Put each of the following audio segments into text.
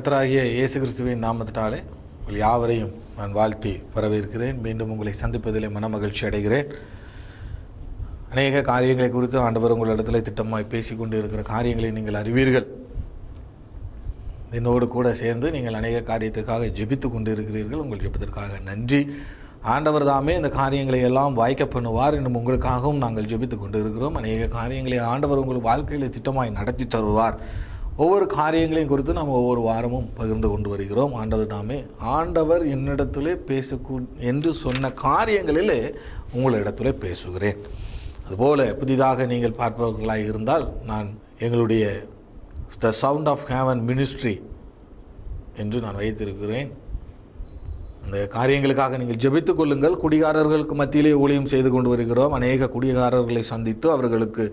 கர்த்தராகிய இயேசு கிறிஸ்துவின் நாமத்தினாலே உங்கள் யாவரையும் நான் வாழ்த்தி வரவேற்கிறேன். மீண்டும் உங்களை சந்திப்பதிலே மனமகிழ்ச்சி அடைகிறேன். அநேக காரியங்களை குறித்து ஆண்டவர் உங்களிடத்தில் திட்டமாய் பேசிக்கொண்டு இருக்கிற காரியங்களை நீங்கள் அறிவீர்கள். என்னோடு கூட சேர்ந்து நீங்கள் அநேக காரியத்துக்காக ஜெபித்து கொண்டு இருக்கிறீர்கள். உங்கள் ஜெபத்திற்காக நன்றி. ஆண்டவர் தாமே இந்த காரியங்களை எல்லாம் வாய்க்க பண்ணுவார். இன்னும் உங்களுக்காகவும் நாங்கள் ஜெபித்து கொண்டு இருக்கிறோம். அநேக காரியங்களை ஆண்டவர் உங்கள் வாழ்க்கையில் திட்டமாய் நடத்தி தருவார். ஒவ்வொரு காரியங்களையும் குறித்து நாம் ஒவ்வொரு வாரமும் பகிர்ந்து கொண்டு வருகிறோம். ஆண்டவர் தாமே ஆண்டவர் என்னிடத்திலே என்று சொன்ன காரியங்களிலே உங்களிடத்திலே பேசுகிறேன். அதுபோல் புதிதாக நீங்கள் பார்ப்பவர்களாக இருந்தால் நான் எங்களுடைய the sound of heaven ministry என்று நான் வைத்திருக்கிறேன். அந்த காரியங்களுக்காக நீங்கள் ஜெபித்துக் கொள்ளுங்கள். குடிகாரர்களுக்கு மத்தியிலே ஊழியம் செய்து கொண்டு வருகிறோம். அநேக குடிகாரர்களை சந்தித்து அவர்களுக்கு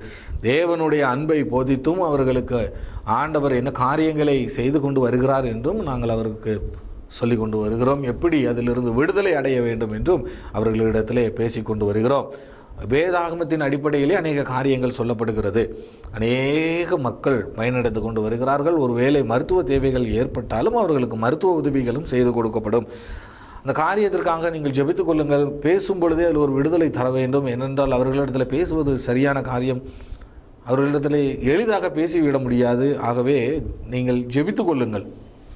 தேவனுடைய அன்பை போதித்தும் அவர்களுக்கு ஆண்டவர் என்ன காரியங்களை செய்து கொண்டு வருகிறார் என்றும் நாங்கள் அவருக்கு சொல்லி கொண்டு வருகிறோம். எப்படி அதிலிருந்து விடுதலை அடைய வேண்டும் என்றும் அவர்களிடத்திலே பேசிக்கொண்டு வருகிறோம். வேதாகமத்தின் அடிப்படையிலே அநேக காரியங்கள் சொல்லப்படுகிறது. அநேக மக்கள் பயனடைந்து கொண்டு வருகிறார்கள். ஒருவேளை மருத்துவ தேவைகள் ஏற்பட்டாலும் அவர்களுக்கு மருத்துவ உதவிகளும் செய்து கொடுக்கப்படும். அந்த காரியத்திற்காக நீங்கள் ஜெபித்துக் கொள்ளுங்கள். பேசும் பொழுதே அதில் ஒரு விடுதலை தர வேண்டும். ஏனென்றால் அவர்களிடத்தில் பேசுவது சரியான காரியம். அவர்களிடத்தில் எளிதாக பேசிவிட முடியாது. ஆகவே நீங்கள் ஜெபித்துக் கொள்ளுங்கள்.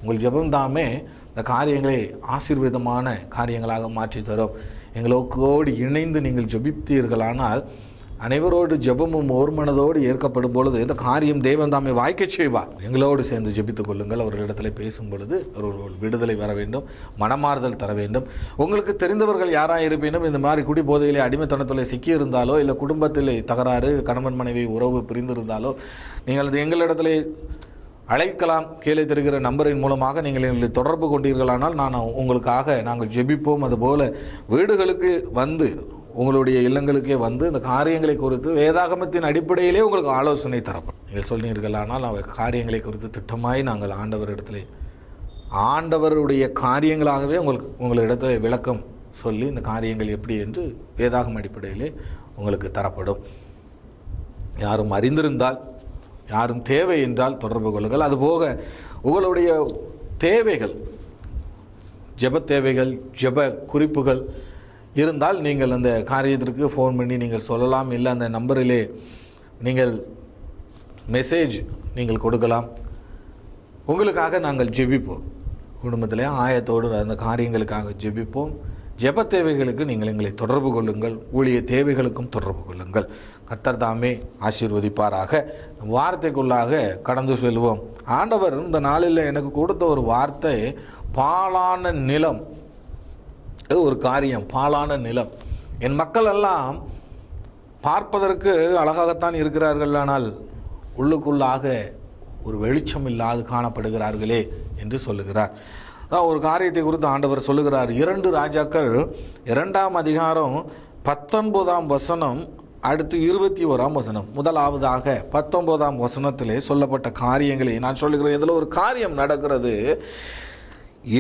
உங்கள் ஜெபம்தாமே இந்த காரியங்களை ஆசீர்வாதமான காரியங்களாக மாற்றி தரும். எங்களோடு இணைந்து நீங்கள் ஜெபித்தீர்களானால் அனைவரோடு ஜெபமும் ஒரு மனதோடு ஏற்கப்படும் பொழுது இந்த காரியம் தேவன் தாமே வாய்க்க செய்வார். எங்களோடு சேர்ந்து ஜெபித்துக் கொள்ளுங்கள். அவர்களிடத்தில் பேசும் பொழுது ஒரு விடுதலை வர வேண்டும், மனமாறுதல் தர வேண்டும். உங்களுக்கு தெரிந்தவர்கள் யாராக இருப்பினும் இந்த மாதிரி குடி போதையிலே அடிமைத்தனத்தில் சிக்கியிருந்தாலோ இல்லை குடும்பத்தில் தகராறு, கணவன் மனைவி உறவு பிரிந்திருந்தாலோ நீங்கள் எங்களிடத்தில் அழைக்கலாம். கீழே தெரிகிற நம்பரின் மூலமாக நீங்கள் எங்களை தொடர்பு கொண்டீர்களானால் நாங்கள் ஜெபிப்போம். அதுபோல் வீடுகளுக்கு வந்து உங்களுடைய இல்லங்களுக்கே வந்து இந்த காரியங்களை குறித்து வேதாகமத்தின் அடிப்படையிலே உங்களுக்கு ஆலோசனை தரப்படும். நீங்கள் சொன்னீர்களானால் காரியங்களை குறித்து திட்டமாய் நாங்கள் ஆண்டவருடைய காரியங்களாகவே உங்களிடத்தில் விளக்கம் சொல்லி இந்த காரியங்கள் எப்படி என்று வேதாகம அடிப்படையிலே உங்களுக்கு தரப்படும். யாரும் அறிந்திருந்தால், யாரும் தேவை என்றால் தொடர்பு கொள்ளுங்கள். அதுபோக உங்களுடைய தேவைகள், ஜெப தேவைகள், ஜெப குறிப்புகள் இருந்தால் நீங்கள் அந்த காரியத்திற்கு ஃபோன் பண்ணி நீங்கள் சொல்லலாம். இல்லை அந்த நம்பரிலே நீங்கள் மெசேஜ் நீங்கள் கொடுக்கலாம். உங்களுக்காக நாங்கள் ஜெபிப்போம். குடும்பத்திலே ஆயத்தோடு அந்த காரியங்களுக்காக ஜெபிப்போம். ஜெப தேவைகளுக்கு நீங்கள் எங்களை தொடர்பு கொள்ளுங்கள். ஊழிய தேவைகளுக்கும் தொடர்பு கொள்ளுங்கள். கர்த்தர் தாமே ஆசீர்வதிப்பாராக. வார்த்தைக்குள்ளாக கடந்து செல்வோம். ஆண்டவர் இந்த நாளில் எனக்கு கொடுத்த ஒரு வார்த்தை பாழான நிலம். ஒரு காரியம், பாழான நிலம். என் மக்கள் எல்லாம் பார்ப்பதற்கு அழகாகத்தான் இருக்கிறார்கள், ஆனால் உள்ளுக்குள்ளாக ஒரு வெளிச்சம் இல்லாது காணப்படுகிறார்களே என்று சொல்லுகிறார். ஒரு காரியத்தை குறித்து ஆண்டவர் சொல்லுகிறார். 2 ராஜாக்கள் 2ஆம் அதிகாரம் 19ஆம் வசனம் அடுத்து 21ஆம் வசனம். முதலாவதாக 19ஆம் வசனத்திலே சொல்லப்பட்ட காரியங்களை நான் சொல்லுகிறேன். இதில் ஒரு காரியம் நடக்கிறது.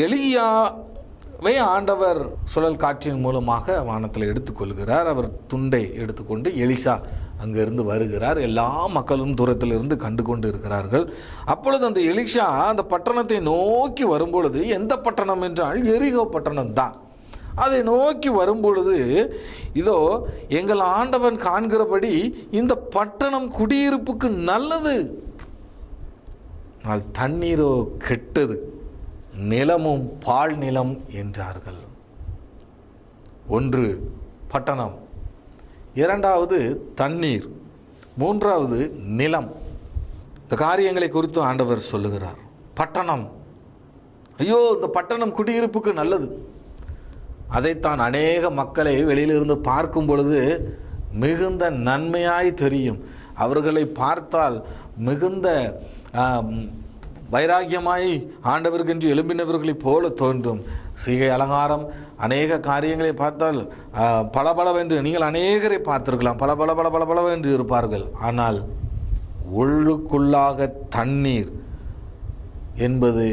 எலியாவை ஆண்டவர் சுழல் காற்றின் மூலமாக வானத்தில் எடுத்துக்கொள்கிறார். அவர் துண்டை எடுத்துக்கொண்டு எலிசா அங்கிருந்து வருகிறார். எல்லா மக்களும் தூரத்திலிருந்து கண்டு கொண்டு இருக்கிறார்கள். அப்பொழுது அந்த எலிசா அந்த பட்டணத்தை நோக்கி வரும்பொழுது, எந்த பட்டணம் என்றால் எரிகோ பட்டணம் தான். அதை நோக்கி வரும்பொழுது, இதோ எங்கள் ஆண்டவன் காண்கிறபடி இந்த பட்டணம் குடியிருப்புக்கு நல்லது, ஆனால் தண்ணீரோ கெட்டது, நிலமும் பால் நிலம் என்றார்கள். 1 பட்டணம், 2வது தண்ணீர், 3வது நிலம். இந்த காரியங்களை குறித்து ஆண்டவர் சொல்லுகிறார். பட்டணம், ஐயோ இந்த பட்டணம் குடியிருப்புக்கு நல்லது. அதைத்தான் அநேக மக்களை வெளியிலிருந்து பார்க்கும் பொழுது மிகுந்த நன்மையாய் தெரியும். அவர்களை பார்த்தால் மிகுந்த வைராக்கியமாய் ஆண்டவருக்கென்று எழும்பினவர்களைப் போல தோன்றும். சிகை அலங்காரம், அநேக காரியங்களை பார்த்தால் பளபளவென்று நீங்கள் அநேகரை பார்த்திருக்கலாம். பளபளவென்று இருப்பார்கள். ஆனால் உள்ளுக்குள்ளாக தண்ணீர் என்பது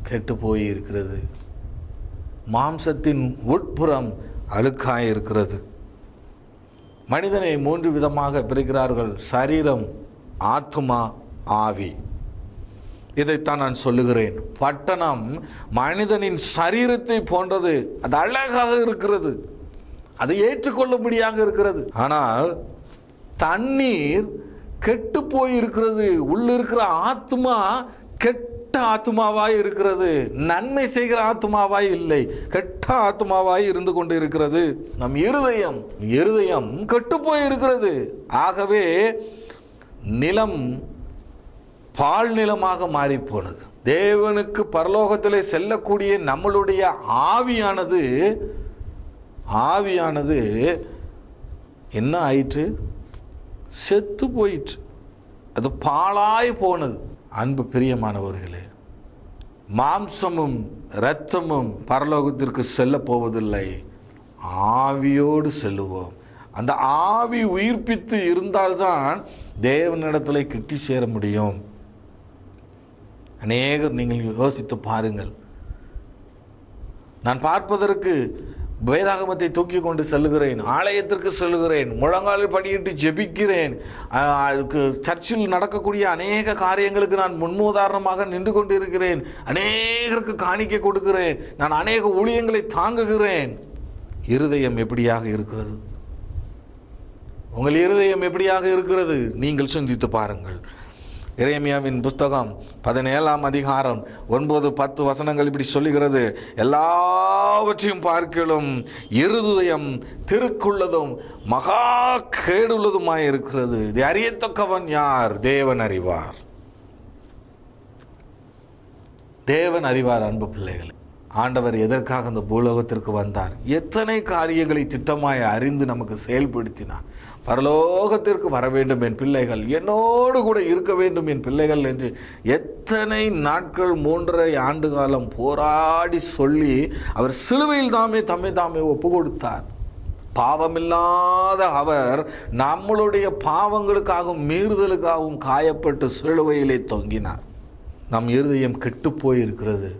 கெட்டு போயிருக்கிறது. மாம்சத்தின் உட்புறம் அழுக்காயிருக்கிறது. மனிதனை 3 விதமாக பிரிக்கிறார்கள்: சரீரம், ஆத்துமா, ஆவி. இதைத்தான் நான் சொல்லுகிறேன். பட்டணம் மனிதனின் சரீரத்தை போன்றது. அது அழகாக இருக்கிறது, அது ஏற்றுக்கொள்ளும்படியாக இருக்கிறது. ஆனால் தண்ணீர் கெட்டு போய் இருக்கிறது. உள்ள இருக்கிற ஆத்மா கெட்ட ஆத்மாவாய் இருக்கிறது. நன்மை செய்கிற ஆத்மாவாய் இல்லை, கெட்ட ஆத்மாவாய் இருந்து கொண்டு இருக்கிறது. நம் இருதயம் கெட்டு போய் இருக்கிறது. ஆகவே நிலம் பால் நிலமாக மாறி போனது. தேவனுக்கு பரலோகத்திலே செல்லக்கூடிய நம்மளுடைய ஆவியானது என்ன ஆயிற்று? செத்து போயிற்று. அது பாழாய் போனது. அன்பு பிரியமானவர்களே, மாம்சமும் இரத்தமும் பரலோகத்திற்கு செல்ல போவதில்லை, ஆவியோடு செல்லுவோம். அந்த ஆவி உயிர்ப்பித்து இருந்தால்தான் தேவனிடத்தில் கிட்டி சேர முடியும். அநேகர் நீங்கள் யோசித்து பாருங்கள். நான் பார்ப்பதற்கு வேதாகமத்தை தூக்கி கொண்டு செல்லுகிறேன், ஆலயத்திற்கு செல்லுகிறேன், முழங்காலில் படியிட்டு ஜெபிக்கிறேன், சர்ச்சில் நடக்கக்கூடிய அநேக காரியங்களுக்கு நான் முன்னுதாரணமாக நின்று கொண்டு இருக்கிறேன், அநேகருக்கு காணிக்கை கொடுக்கிறேன், நான் அநேக ஊழியங்களை தாங்குகிறேன். இருதயம் எப்படியாக இருக்கிறது? உங்கள் இருதயம் எப்படியாக இருக்கிறது? நீங்கள் சிந்தித்து பாருங்கள். எரேமியாவின் புஸ்தகம் 17ஆம் அதிகாரம் 9-10 வசனங்கள் இப்படி சொல்லுகிறது. எல்லாவற்றையும் பார்க்கலும் இருதயம் திருக்குள்ளதும் மகா கேடுள்ளதுமாய் இருக்கிறது. இது அறியத்தக்கவன் யார்? தேவன் அறிவார். தேவன் அறிவார். அன்பு பிள்ளைகள், ஆண்டவர் எதற்காக அந்த பூலோகத்திற்கு வந்தார்? எத்தனை காரியங்களை திட்டமாய் அறிந்து நமக்கு செயல்படுத்தினார். பரலோகத்திற்கு வர வேண்டும் என் பிள்ளைகள், என்னோடு கூட இருக்க வேண்டும் என் பிள்ளைகள் என்று எத்தனை நாட்கள் 3.5 ஆண்டு காலம் போராடி சொல்லி அவர் சிலுவையில் தம்மை தாமே ஒப்பு கொடுத்தார். பாவமில்லாத அவர் நம்மளுடைய பாவங்களுக்காகவும் மீறுதலுக்காகவும் காயப்பட்டு சிலுவையிலே தொங்கினார். நம் இருதயம் கெட்டு போயிருக்கிறது.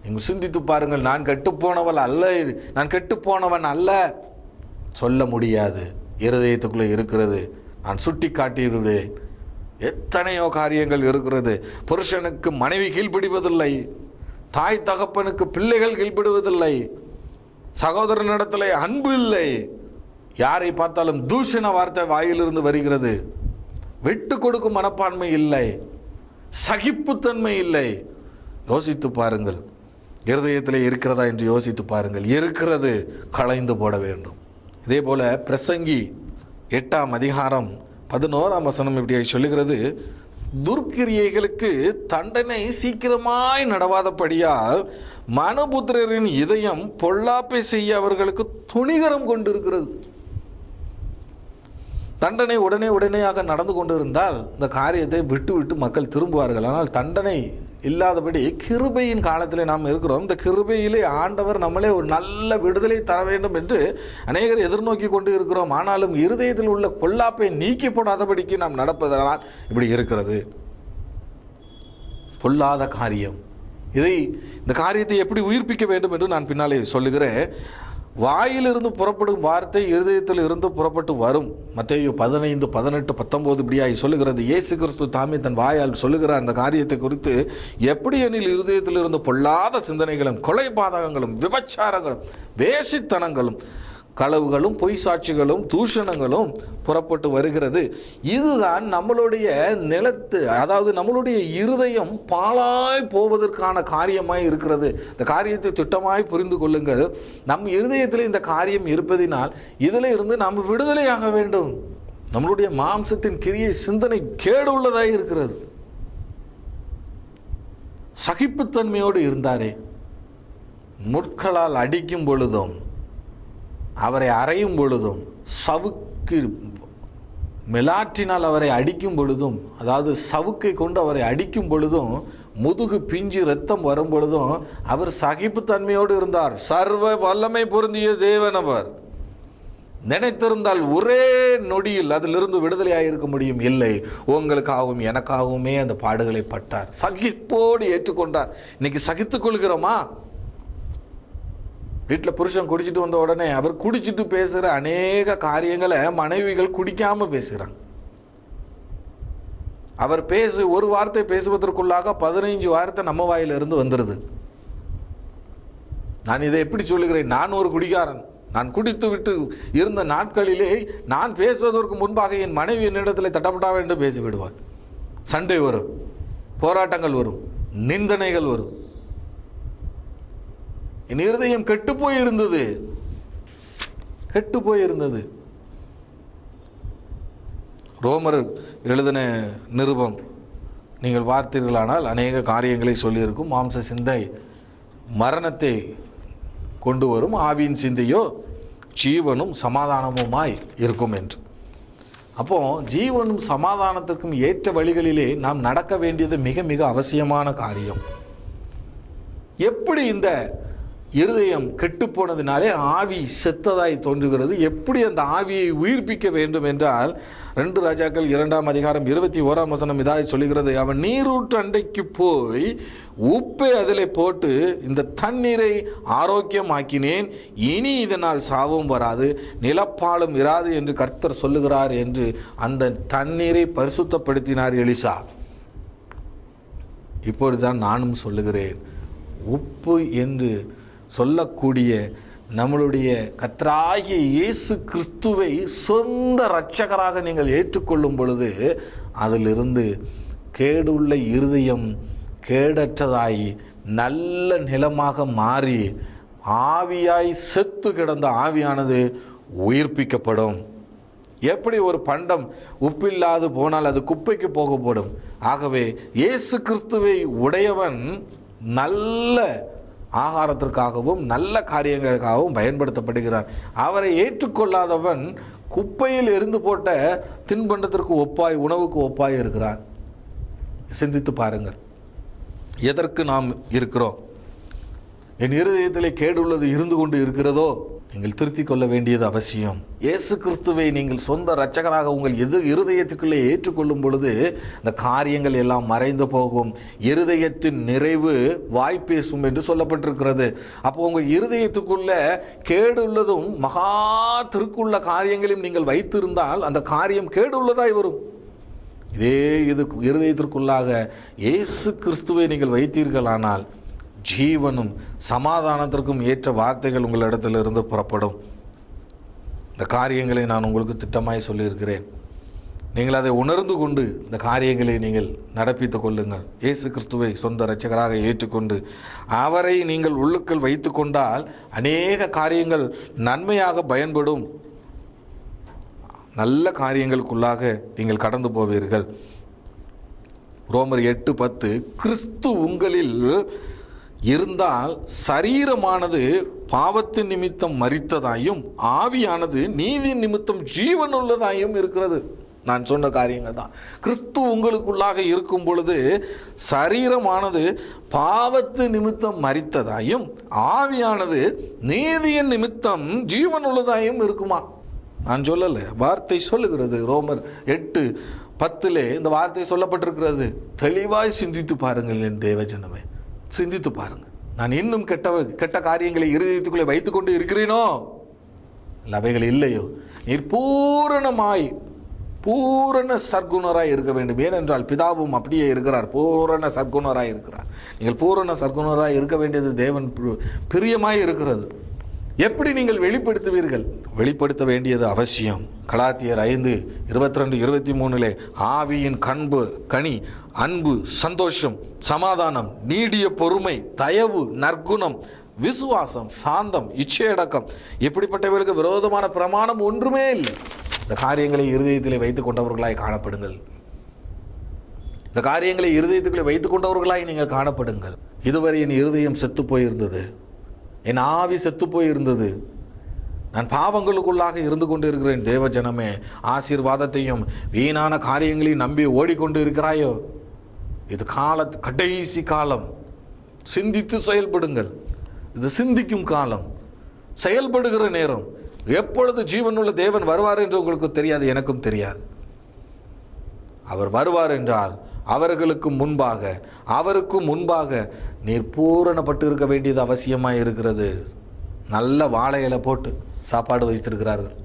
நீங்கள் சிந்தித்து பாருங்கள். நான் கெட்டுப்போனவன் அல்ல சொல்ல முடியாது. இருதயத்துக்குள்ளே இருக்கிறது. நான் சுட்டி காட்டிவிடுவேன். எத்தனையோ காரியங்கள் இருக்கிறது. புருஷனுக்கு மனைவி கீழ்ப்படிவதில்லை, தாய் தகப்பனுக்கு பிள்ளைகள் கீழ்ப்படிவதில்லை, சகோதரனிடத்தில் அன்பு இல்லை, யாரை பார்த்தாலும் தூஷண வார்த்தை வாயிலிருந்து வருகிறது, விட்டு கொடுக்கும் மனப்பான்மை இல்லை, சகிப்புத்தன்மை இல்லை. யோசித்து பாருங்கள், இருதயத்தில் இருக்கிறதா என்று யோசித்து பாருங்கள். இருக்கிறது, களைந்து போட வேண்டும். இதே போல பிரசங்கி 8ஆம் அதிகாரம் 11ஆம் வசனம் இப்படி சொல்லுகிறது. துர்க்கிரியைகளுக்கு தண்டனை சீக்கிரமாய் நடவாதபடியால் மனுபுத்திரரின் இதயம் பொல்லாப்பை செய்ய அவர்களுக்கு துணிகரம் கொண்டிருக்கிறது. தண்டனை உடனேயாக நடந்து கொண்டிருந்தால் இந்த காரியத்தை விட்டு மக்கள் திரும்புவார்கள். ஆனால் தண்டனை இல்லாதபடி கிருபையின் காலத்தில் நாம் இருக்கிறோம். இந்த கிருபையிலே ஆண்டவர் நம்மளே ஒரு நல்ல விடுதலை தர வேண்டும் என்று அநேகர் எதிர்நோக்கி கொண்டு இருக்கிறோம். ஆனாலும் இருதயத்தில் உள்ள பொல்லாப்பை நீக்கி போடாதபடிக்கு நாம் நடப்பதனால் இப்படி இருக்கிறது. பொல்லாத காரியம். இந்த காரியத்தை எப்படி உயிர்ப்பிக்க வேண்டும் என்று நான் பின்னாலே சொல்லுகிறேன். வாயிலிருந்து புறப்படும் வார்த்தை இருதயத்தில் இருந்து புறப்பட்டு வரும். மத்தேயு 15, 18, 19 இப்படியாய் சொல்லுகிறது. இயேசு கிறிஸ்து தாமே தன் வாயால் சொல்லுகிற அந்த காரியத்தை குறித்து, எப்படி எனில் இருதயத்தில் இருந்து பொல்லாத சிந்தனைகளும் கொலை பாதகங்களும் விபச்சாரங்களும் வேசித்தனங்களும் களவுகளும் பொய் சாட்சிகளும் தூஷணங்களும் புறப்பட்டு வருகிறது. இதுதான் நம்மளுடைய நிலத்து, அதாவது நம்மளுடைய இருதயம் பாழாய் போவதற்கான காரியமாய் இருக்கிறது. இந்த காரியத்தை திட்டமாய் புரிந்து கொள்ளுங்கள். நம் இருதயத்தில் இந்த காரியம் இருப்பதினால் இதில் இருந்து நாம் விடுதலையாக வேண்டும். நம்மளுடைய மாம்சத்தின் கிரியை சிந்தனை கேடு உள்ளதாய் இருக்கிறது. சகிப்புத்தன்மையோடு இருந்தாரே, முட்களால் அடிக்கும் பொழுதும் அவரை அறையும் பொழுதும், சவுக்கு மெலாற்றினால் அவரை அடிக்கும் பொழுதும், அதாவது சவுக்கை கொண்டு அவரை அடிக்கும் பொழுதும், முதுகு பிஞ்சு இரத்தம் வரும் பொழுதும் அவர் சகிப்புத்தன்மையோடு இருந்தார். சர்வ வல்லமை பொருந்திய தேவன் அவர். நினைத்திருந்தால் ஒரே நொடியில் அதிலிருந்து விடுதலையாயிருக்க முடியும். இல்லை, உங்களுக்காகவும் எனக்காகவுமே அந்த பாடுகளை பட்டார். சகிப்போடு ஏற்றுக்கொண்டார். இன்னைக்கு சகித்துக் கொள்கிறோமா? வீட்டில் புருஷன் குடிச்சிட்டு வந்த உடனே அவர் குடிச்சிட்டு பேசுகிற அநேக காரியங்களை மனைவிகள் குடிக்காமல் பேசுகிறாங்க. அவர் ஒரு வார்த்தை பேசுவதற்குள்ளாக 15 வார்த்தை நம்ம வாயிலிருந்து வந்துடுது. நான் இதை எப்படி சொல்லுகிறேன்? நான் ஒரு குடிகாரன். நான் குடித்து விட்டு இருந்த நாட்களிலே நான் பேசுவதற்கு முன்பாக என் மனைவி என்னிடத்தில் தட்டப்பட்டாவ என்று பேசிவிடுவார். சண்டை வரும், போராட்டங்கள் வரும், நிந்தனைகள் வரும். என் இருதயம் கெட்டு போயிருந்தது. ரோமர் எழுதின நிருபம் நீங்கள் பார்த்தீர்களானால் அநேக காரியங்களை சொல்லியிருக்கும். மாம்ச சிந்தை மரணத்தை கொண்டு வரும், ஆவியின் சிந்தையோ ஜீவனும் சமாதானமுமாய் இருக்கும் என்று. அப்போ ஜீவனும் சமாதானத்திற்கும் ஏற்ற வழிகளிலே நாம் நடக்க வேண்டியது மிக மிக அவசியமான காரியம். எப்படி இந்த இருதயம் கெட்டுப்போனதினாலே ஆவி செத்ததாய் தோன்றுகிறது, எப்படி அந்த ஆவியை உயிர்ப்பிக்க வேண்டும் என்றால் 2 ராஜாக்கள் 2ஆம் அதிகாரம் 21ஆம் வசனம் இதாக சொல்லுகிறது. அவன் நீரூற்று அண்டைக்கு போய் உப்பை அதில் போட்டு இந்த தண்ணீரை ஆரோக்கியமாக்கினேன், இனி இதனால் சாவும் வராது, நிலப்பாலும் இராது என்று கர்த்தர் சொல்லுகிறார் என்று அந்த தண்ணீரை பரிசுத்தப்படுத்தினார் எலிசா. இப்பொழுதுதான் நானும் சொல்லுகிறேன், உப்பு என்று சொல்லக்கூடிய நம்மளுடைய கர்த்தராகிய இயேசு கிறிஸ்துவை சொந்த இரட்சகராக நீங்கள் ஏற்றுக்கொள்ளும் பொழுது அதிலிருந்து கேடுள்ள இருதயம் கேடற்றதாகி நல்ல நிலமாக மாறி ஆவியாய் செத்து கிடந்த ஆவியானது உயிர்ப்பிக்கப்படும். எப்படி ஒரு பண்டம் உப்பில்லாது போனால் அது குப்பைக்கு போகப்படும். ஆகவே இயேசு கிறிஸ்துவை உடையவன் நல்ல ஆகாரத்திற்காகவும் நல்ல காரியங்களுக்காகவும் பயன்படுத்தப்படுகிறார். அவரை ஏற்றுக்கொள்ளாதவன் குப்பையில் எரிந்து போட்ட தின்பண்டத்திற்கு ஒப்பாய், உணவுக்கு ஒப்பாய் இருக்கிறான். சிந்தித்து பாருங்கள், எதற்கு நாம் இருக்கிறோம்? என் இருதயத்திலே கேடுள்ளது இருந்து கொண்டு இருக்கிறதோ நீங்கள் திருத்திக் கொள்ள வேண்டியது அவசியம். இயேசு கிறிஸ்துவை நீங்கள் சொந்த இரட்சகராக உங்கள் இருதயத்துக்குள்ளே ஏற்றுக்கொள்ளும் பொழுது இந்த காரியங்கள் எல்லாம் மறைந்து போகும். இருதயத்தின் நிறைவு வாய் பேசும் என்று சொல்லப்பட்டிருக்கிறது. அப்போ உங்கள் இருதயத்துக்குள்ள கேடுள்ளதும் மகா திருக்குள்ள காரியங்களையும் நீங்கள் வைத்திருந்தால் அந்த காரியம் கேடுள்ளதாய் வரும். இதே இருதயத்திற்குள்ளாக இயேசு கிறிஸ்துவை நீங்கள் வைத்தீர்களானால் ஜீவனும் சமாதானத்திற்கும் ஏற்ற வார்த்தைகள் உங்களிடத்திலிருந்து புறப்படும். இந்த காரியங்களை நான் உங்களுக்கு திட்டமாய் சொல்லியிருக்கிறேன். நீங்கள் அதை உணர்ந்து கொண்டு இந்த காரியங்களை நீங்கள் நடப்பித்து கொள்ளுங்கள். இயேசு கிறிஸ்துவை சொந்த இரட்சகராக ஏற்றுக்கொண்டு அவரை நீங்கள் உள்ளுக்குள் வைத்து கொண்டால் அநேக காரியங்கள் நன்மையாக பயன்படும். நல்ல காரியங்களுக்குள்ளாக நீங்கள் கடந்து போவீர்கள். ரோமர் 8:10 கிறிஸ்து உங்களில் இருந்தால் சரீரமானது பாவத்தின் நிமித்தம் மரித்ததாயும் ஆவியானது நீதி நிமித்தம் ஜீவனுள்ளதாயும் இருக்கிறது. நான் சொன்ன காரியங்கள் தான். கிறிஸ்து உங்களுக்குள்ளாக இருக்கும் பொழுது சரீரமானது பாவத்து நிமித்தம் மரித்ததாயும் ஆவியானது நீதியின் நிமித்தம் ஜீவனுள்ளதாயும் இருக்குமா? நான் சொல்லலை, வார்த்தை சொல்லுகிறது. ரோமர் 8:10 இந்த வார்த்தை சொல்லப்பட்டிருக்கிறது. தெளிவாய் சிந்தித்து பாருங்கள் என் தேவஜனமே, சிந்தித்து பாருங்கள். நான் இன்னும் கெட்ட காரியங்களை இருதயத்துக்குள்ளே வைத்துக்கொண்டு இருக்கிறேனோ அவைகள் இல்லையோ, நீர் பூரண சர்க்குணராய் இருக்க வேண்டும். ஏனென்றால் பிதாவும் அப்படியே இருக்கிறார், பூரண சர்க்குணராய் இருக்கிறார். நீங்கள் பூரண சர்க்குணராய் இருக்க வேண்டியது தேவன் பிரியமாய் இருக்கிறது. எப்படி நீங்கள் வெளிப்படுத்துவீர்கள்? வெளிப்படுத்த வேண்டியது அவசியம். கலாத்தியர் 5:22-23 ஆவியின் கனி அன்பு, சந்தோஷம், சமாதானம், நீடிய பொறுமை, தயவு, நற்குணம், விசுவாசம், சாந்தம், இச்சையடக்கம், இப்படிப்பட்டவர்களுக்கு விரோதமான பிரமாணம் ஒன்றுமே இல்லை. இந்த காரியங்களை இருதயத்திலே வைத்துக் கொண்டவர்களாய் காணப்படுங்கள். இந்த காரியங்களை இருதயத்துக்குள்ளே வைத்துக் கொண்டவர்களாய் நீங்கள் காணப்படுங்கள். இதுவரை என் இருதயம் செத்து போயிருந்தது, என் ஆவி செத்து போயிருந்தது, நான் பாவங்களுக்குள்ளாக இருந்து கொண்டு இருக்கிறேன். தேவ ஜனமே, ஆசீர்வாதத்தையும் வீணான காரியங்களையும் நம்பி ஓடிக்கொண்டு இருக்கிறாயோ? இது கடைசி காலம். சிந்தித்து செயல்படுங்கள். இது சிந்திக்கும் காலம், செயல்படுகிற நேரம். எப்பொழுது ஜீவனுள்ள தேவன் வருவார் என்று உங்களுக்கு தெரியாது, எனக்கும் தெரியாது. அவர் வருவார் என்றால் அவர்களுக்கும் முன்பாக நீர் பூரணப்பட்டு இருக்க வேண்டியது அவசியமாக இருக்கிறது. நல்ல வாழை இலை போட்டு சாப்பாடு வைத்திருக்கிறார்கள்.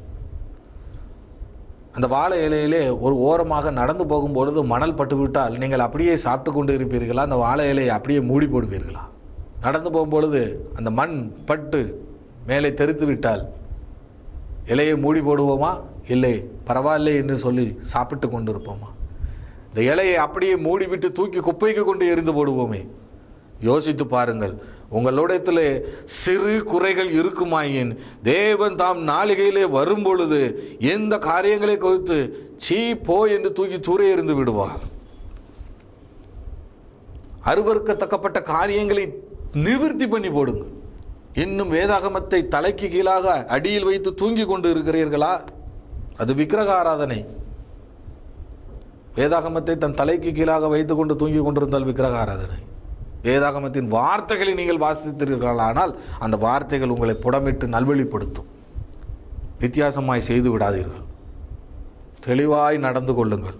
அந்த வாழை இலையிலே ஒரு ஓரமாக நடந்து போகும்பொழுது மணல் பட்டுவிட்டால் நீங்கள் அப்படியே சாப்பிட்டு கொண்டு இருப்பீர்களா? அந்த வாழை இலையை அப்படியே மூடி போடுவீர்களா? நடந்து போகும்பொழுது அந்த மண் பட்டு மேலே தெரித்து விட்டால் இலையை மூடி போடுவோமா? இல்லை, பரவாயில்லை என்று சொல்லி சாப்பிட்டு கொண்டு இருப்போமா? இந்த இலையை அப்படியே மூடிவிட்டு தூக்கி குப்பைக்கு கொண்டு எரிந்து போடுவோமே? யோசித்து பாருங்கள். உங்களிடத்தில் சிறு குறைகள் இருக்குமாயின் தேவன் தாம் நாளிகையிலே வரும்பொழுது எந்த காரியங்களை குறித்து சீ போ என்று தூக்கி தூர எறிந்து விடுவார். அருவருக்கத்தக்கப்பட்ட காரியங்களை நிவர்த்தி பண்ணி போடுங்கள். இன்னும் வேதாகமத்தை தலைக்கு கீழாக அடியில் வைத்து தூங்கி கொண்டு இருக்கிறீர்களா? அது விக்கிரக ஆராதனை. வேதாகமத்தை தன் தலைக்கு கீழாக வைத்துக் கொண்டு தூங்கி கொண்டிருந்தால் விக்கிரக ஆராதனை. வேதாகமத்தின் வார்த்தைகளை நீங்கள் வாசித்தீர்களானால் அந்த வார்த்தைகள் உங்களை புடமிட்டு நல்வழிப்படுத்தும். வித்தியாசமாய் செய்து விடாதீர்கள். தெளிவாய் நடந்து கொள்ளுங்கள்.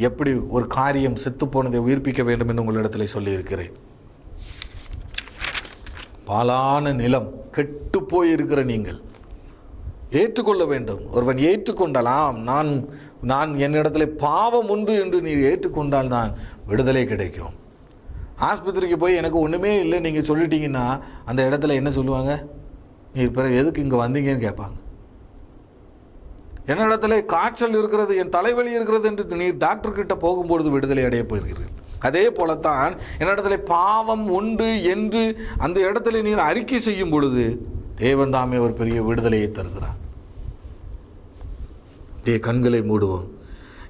எப்படி ஒரு காரியம் செத்துப்போனதை உயிர்ப்பிக்க வேண்டும் என்று உங்களிடத்தில் சொல்லியிருக்கிறேன். பாலான நிலம், கெட்டு போயிருக்கிற நீங்கள் ஏற்றுக்கொள்ள வேண்டும். ஒருவன் ஏற்றுக்கொண்டலாம், நான் என்னிடத்தில் பாவம் உண்டு என்று நீ ஏற்றுக்கொண்டால் தான் விடுதலை கிடைக்கும். ஆஸ்பத்திரிக்கு போய் எனக்கு ஒன்றுமே இல்லை நீங்கள் சொல்லிட்டீங்கன்னா அந்த இடத்துல என்ன சொல்லுவாங்க? நீ பிறகு எதுக்கு இங்கே வந்தீங்கன்னு கேட்பாங்க. என்னிடத்துல காய்ச்சல் இருக்கிறது, என் தலைவலி இருக்கிறது என்று நீ டாக்டர்கிட்ட போகும்பொழுது விடுதலை அடைய போகிறீர்கள். அதே போலத்தான் என்னிடத்துல பாவம் உண்டு என்று அந்த இடத்துல நீர் அறிக்கை செய்யும் பொழுது தேவன் தாமே ஒரு பெரிய விடுதலையை தருகிறார். அப்படியே கண்களை மூடுவோம்.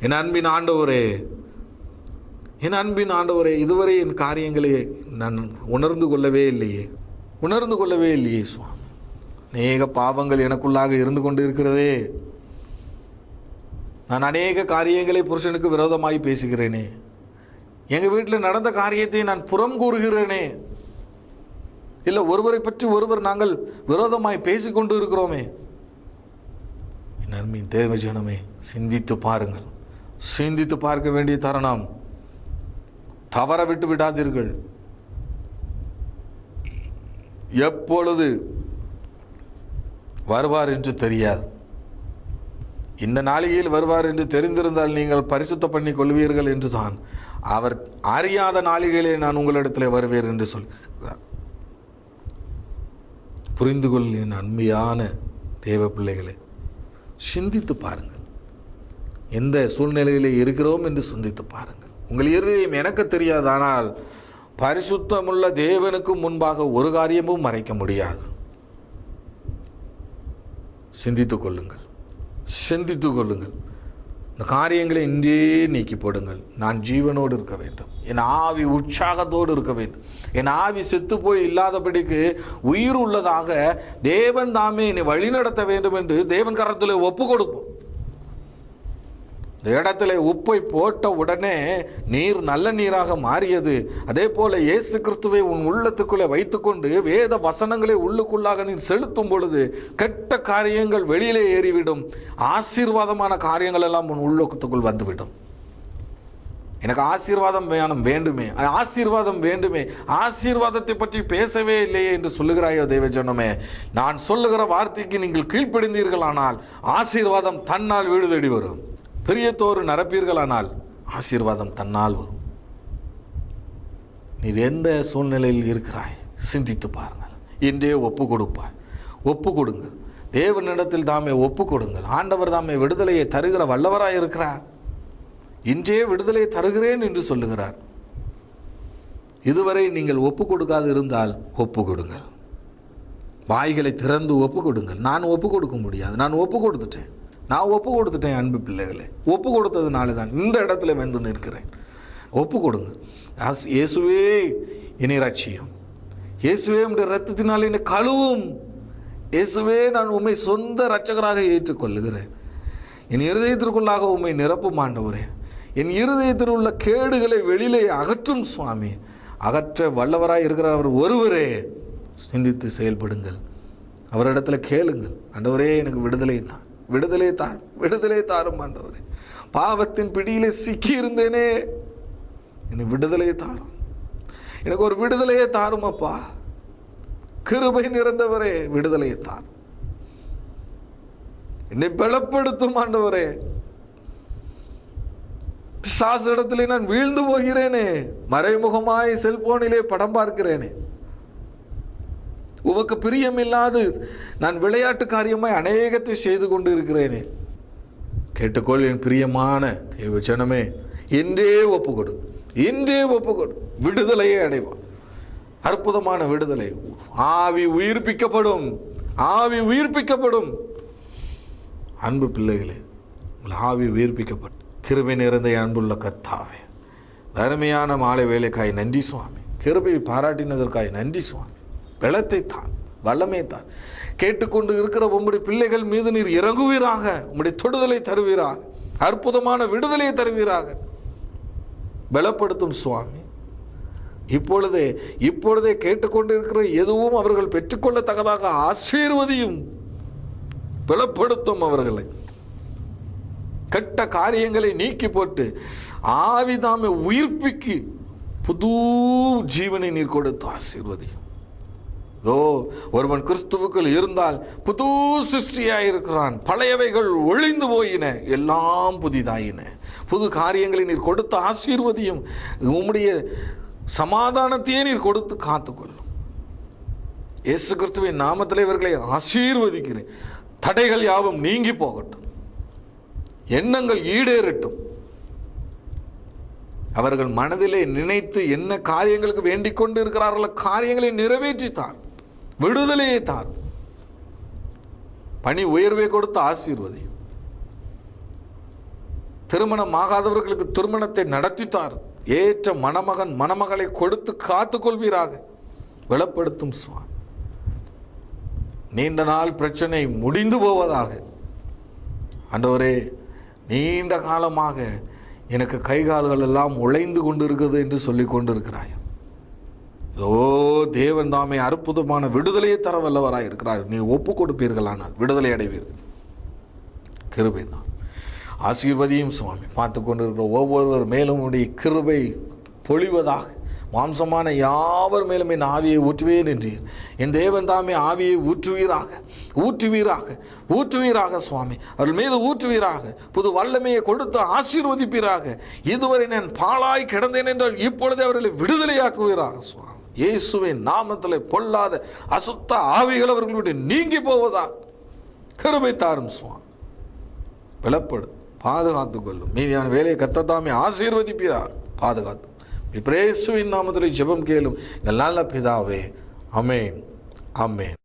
என் அன்பின் ஆண்டவரே, என் அன்பின் ஆண்டவரே, இதுவரை என் காரியங்களை நான் உணர்ந்து கொள்ளவே இல்லையே சுவாமி. அநேக பாவங்கள் எனக்குள்ளாக இருந்து கொண்டு இருக்கிறதே. நான் அநேக காரியங்களை புருஷனுக்கு விரோதமாய் பேசுகிறேனே. எங்கள் வீட்டில் நடந்த காரியத்தை நான் புறம் கூறுகிறேனே. இல்லை, ஒருவரை பற்றி ஒருவர் நாங்கள் விரோதமாய் பேசிக்கொண்டு இருக்கிறோமே. நன்மையின் தேவஜனமே, சிந்தித்து பாருங்கள். சிந்தித்து பார்க்க வேண்டிய தருணம். தவற விட்டு விடாதீர்கள். எப்பொழுது வருவார் என்று தெரியாது. இந்த நாளிகையில் வருவார் என்று தெரிந்திருந்தால் நீங்கள் பரிசுத்த பண்ணி கொள்வீர்கள் என்று தான் அவர் அறியாத நாளிகையிலே நான் உங்களிடத்தில் வருவேன் என்று சொல்கிறார். புரிந்து கொள் என் அன்மையான தேவ பிள்ளைகளே, சிந்தித்து பாருங்கள். எந்த சூழ்நிலையிலே இருக்கிறோம் என்று சிந்தித்து பாருங்கள். உங்கள் இருதயம் எனக்கு தெரியாது, ஆனால் பரிசுத்தமுள்ள தேவனுக்கு முன்பாக ஒரு காரியமும் மறைக்க முடியாது. சிந்தித்துக் கொள்ளுங்கள். இந்த காரியங்களை இன்றே நீக்கி போடுங்கள். நான் ஜீவனோடு இருக்க வேண்டும். என் ஆவி உற்சாகத்தோடு இருக்க வேண்டும். என் ஆவி செத்து போய் இல்லாதபடிக்கு உயிர் உள்ளதாக தேவன் தாமே என்னை வழிநடத்த வேண்டும் என்று தேவன் கரத்தில் ஒப்பு கொடுப்போம். இந்த இடத்துல உப்பை போட்ட உடனே நீர் நல்ல நீராக மாறியது. அதே போல இயேசு கிறிஸ்துவை உன் உள்ளத்துக்குள்ளே வைத்துக்கொண்டு வேத வசனங்களை உள்ளுக்குள்ளாக நீர் செலுத்தும் பொழுது கெட்ட காரியங்கள் வெளியிலே ஏறிவிடும். ஆசீர்வாதமான காரியங்கள் எல்லாம் உன் உள்ளத்துக்குள் வந்துவிடும். எனக்கு ஆசீர்வாதம் வேண்டுமே, ஆசீர்வாதத்தை பற்றி பேசவே இல்லையே என்று சொல்லுகிறாயோ தேவஜனமே, நான் சொல்லுகிற வார்த்தைக்கு நீங்கள் கீழ்ப்படிந்தீர்களானால் ஆசீர்வாதம் தன்னால் வீடு தேடி வரும். பெரியதோறு நடப்பீர்களானால் ஆசீர்வாதம் தன்னால் வரும். நீர் எந்த சூழ்நிலையில் இருக்கிறாய் சிந்தித்து பாருங்கள். இன்றே ஒப்பு கொடுங்கள். தேவனிடத்தில் தாமே ஒப்பு கொடுங்கள். ஆண்டவர் தாமே விடுதலையை தருகிற வல்லவராய் இருக்கிறார். இன்றே விடுதலையை தருகிறேன் என்று சொல்லுகிறார். இதுவரை நீங்கள் ஒப்பு கொடுக்காது இருந்தால் ஒப்பு கொடுங்கள். வாய்களை திறந்து ஒப்பு கொடுங்கள். நான் ஒப்பு கொடுக்க முடியாது, நான் ஒப்பு கொடுத்துட்டேன் அன்பு பிள்ளைகளே. ஒப்பு கொடுத்ததுனால தான் இந்த இடத்துல வந்து நிற்கிறேன். ஒப்பு கொடுங்க. இயேசுவே என்னை ரட்சியும், இயேசுவே உம்முடைய இரத்தத்தினால் என்னை கழுவும், இயேசுவே நான் உம்மை சொந்த இரட்சகராக ஏற்றுக்கொள்ளுகிறேன். என் இருதயத்திற்குள்ளாக உம்மை நிரப்பும் ஆண்டவரே. என் இருதயத்தில் உள்ள கேடுகளை வெளியிலே அகற்றும் சுவாமி. அகற்ற வல்லவராய் இருக்கிறவர் ஒருவரே. சிந்தித்து செயல்படுங்கள். அவரிடத்துல கேளுங்கள். ஆண்டவரே எனக்கு விடுதலை தாரும் ஆண்டவரே. பாவத்தின் பிடியிலே சிக்கி இருந்தேனே, என்னை விடுதலையை தாரும். எனக்கு ஒரு விடுதலையை தாரும் அப்பா. கிருபை நிறைந்தவரே, விடுதலையை தாரும். என்னை பலப்படுத்தும் ஆண்டவரே. பிசாசு இடத்திலே நான் வீழ்ந்து போகிறேனே, மறைமுகமாய் செல்போனிலே படம் பார்க்கிறேனே, உமக்கு பிரியமில்லாது நான் விளையாட்டு காரியமாய் அநேகத்தை செய்து கொண்டு இருக்கிறேனே. கேட்டுக்கொள் என் பிரியமான தேவ ஜனமே, இன்றே ஒப்புக்கொடு, இன்றே ஒப்புக்கொடு, விடுதலையே அடைவான். அற்புதமான விடுதலை. ஆவி உயிர்ப்பிக்கப்படும், ஆவி உயிர்ப்பிக்கப்படும். அன்பு பிள்ளைகளே, உங்கள் ஆவி உயிர்ப்பிக்கப்படும். கிருபை நிறைந்த அன்புள்ள கர்த்தாவே, அருமையான மாலை வேலைக்காய் நன்றி சுவாமி. கிருபை பாராட்டினதற்காய் நன்றி சுவாமி. பலத்தை தான், வல்லமை தான். கேட்டுக்கொண்டு இருக்கிற உம்முடைய பிள்ளைகள் மீது நீர் இறங்குவீராக. உம்முடைய தொடுதலை தருவீராக, அற்புதமான விடுதலையை தருவீராக. பலப்படுத்தும் சுவாமி. இப்பொழுதே கேட்டுக்கொண்டு இருக்கிற எதுவும் அவர்கள் பெற்றுக்கொள்ளத்தக்கதாக ஆசீர்வதியும். பலப்படுத்தும் அவர்களை. கெட்ட காரியங்களை நீக்கி போட்டு ஆவிதாமை உயிர்ப்பிக்கு புது ஜீவனை நீர் கொடுத்து ஆசீர்வதியும். ஒருவன் கிறிஸ்துவுக்குள் இருந்தால் புது சிருஷ்டியாயிருக்கிறான். பழையவைகள் ஒழிந்து போயின, எல்லாம் புதிதாயின. புது காரியங்களை நீர் கொடுத்து ஆசீர்வதியும். உம்முடைய சமாதானத்தையே நீர் கொடுத்து காத்துக்கொள்ளும். இயேசு கிறிஸ்துவின் நாமத்திலே இவர்களை ஆசீர்வதிக்கிறேன். தடைகள் யாவும் நீங்கி போகட்டும், எண்ணங்கள் ஈடேறட்டும். அவர்கள் மனதிலே நினைத்து என்ன காரியங்களுக்கு வேண்டிக் கொண்டு இருக்கிறார்களோ காரியங்களை நிறைவேற்றித்தார், விடுதலையை தார், பணி உயர்வை கொடுத்து ஆசீர்வதி. திருமணம் ஆகாதவர்களுக்கு திருமணத்தை நடத்தித்தார். ஏற்ற மணமகன் மணமகளை கொடுத்து காத்துக்கொள்வீராக. பலப்படுத்தும் சுவாமி. நீண்ட நாள் பிரச்சனை முடிந்து போவதாக. ஆண்டவரே, நீண்ட காலமாக எனக்கு கைகால்கள் எல்லாம் உழைந்து கொண்டு இருக்கிறது என்று சொல்லிக் கொண்டு இருக்கிறாய். தேவன் தாமே அற்புதமான விடுதலையை தர வல்லவராய் இருக்கிறார். நீ ஒப்பு கொடுப்பீர்களானால் விடுதலை அடைவீர்கள். கிருபை தான். ஆசீர்வதியும் சுவாமி. பார்த்து கொண்டிருக்கிற ஒவ்வொருவர் மேலும் உடைய கிருபை பொழிவதாக. மாம்சமான யாவர் மேலும் என் ஆவியை ஊற்றுவேன் என்றீர். என் தேவன் தாமே ஆவியை ஊற்றுவீராக, ஊற்றுவீராக, ஊற்றுவீராக சுவாமி. அவர்கள் மீது ஊற்றுவீராக. புது வல்லமையை கொடுத்து ஆசீர்வதிப்பீராக. இதுவரை நான் பாழாய் கிடந்தேன் என்றால் இப்பொழுதே அவர்களை விடுதலையாக்குவீராக சுவாமி. இயேசுவின் நாமத்தில் பொல்லாத அசுத்த ஆவிகள் அவர்களுடைய நீங்கி போவதா கிருபை தாரும் சுவாமி. பலப்படும், பாதுகாத்துக் கொள்ளும். மீதியான வேலையை கர்த்தர் தாமே ஆசீர்வதிப்பீராக, பாதுகாத்து. இயேசுவின் நாமத்தில் ஜெபம் கேளும் நல்ல பிதாவே. ஆமென், ஆமென்.